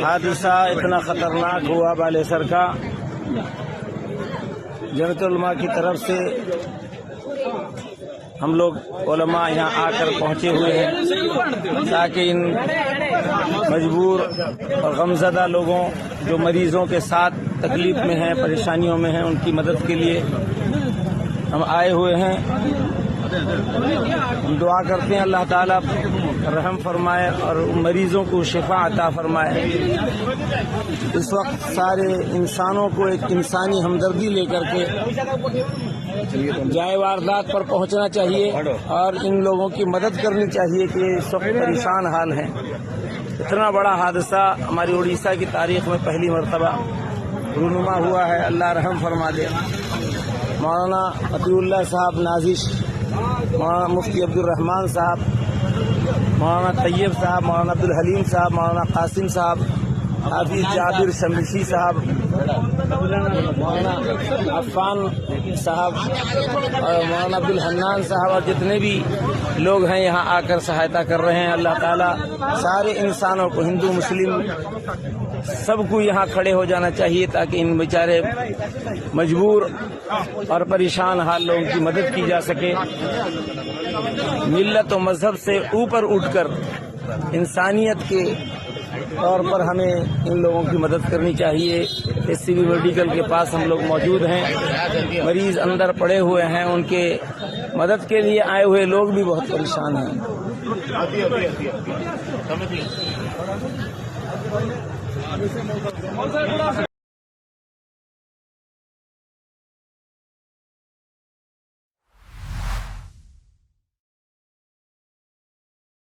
حادثہ اتنا خطرناک ہوا بالے سر کا، جمعیت علماء کی طرف سے ہم لوگ علماء یہاں آ کر پہنچے ہوئے ہیں تاکہ ان مجبور اور غمزدہ لوگوں جو مریضوں کے ساتھ تکلیف میں ہیں، پریشانیوں میں ہیں، ان کی مدد کے لیے ہم آئے ہوئے ہیں۔ ہم دعا کرتے ہیں اللہ تعالیٰ رحم فرمائے اور مریضوں کو شفا عطا فرمائے۔ اس وقت سارے انسانوں کو ایک انسانی ہمدردی لے کر کے جائے واردات پر پہنچنا چاہیے اور ان لوگوں کی مدد کرنی چاہیے کہ اس وقت پریشان حال ہیں۔ اتنا بڑا حادثہ ہماری اڑیسہ کی تاریخ میں پہلی مرتبہ رونما ہوا ہے، اللہ رحم فرما دے۔ مولانا عطیہ اللہ صاحب نازش، مولانا مفتی عبد الرحمان صاحب، مولانا طیب صاحب، مولانا عبد الحلیم صاحب، مولانا قاسم صاحب، حافظ جابر شمشی صاحب، مولانا عفان صاحب اور مولانا عبد الحنان صاحب اور جتنے بھی لوگ ہیں یہاں آ کر سہایتا کر رہے ہیں۔ اللہ تعالیٰ سارے انسانوں کو، ہندو مسلم سب کو یہاں کھڑے ہو جانا چاہیے تاکہ ان بیچارے مجبور اور پریشان حال لوگوں کی مدد کی جا سکے۔ ملت و مذہب سے اوپر اٹھ کر انسانیت کے طور پر ہمیں ان لوگوں کی مدد کرنی چاہیے۔ ایس سی بی میڈیکل کے پاس ہم لوگ موجود ہیں، مریض اندر پڑے ہوئے ہیں، ان کے مدد کے لیے آئے ہوئے لوگ بھی بہت پریشان ہیں۔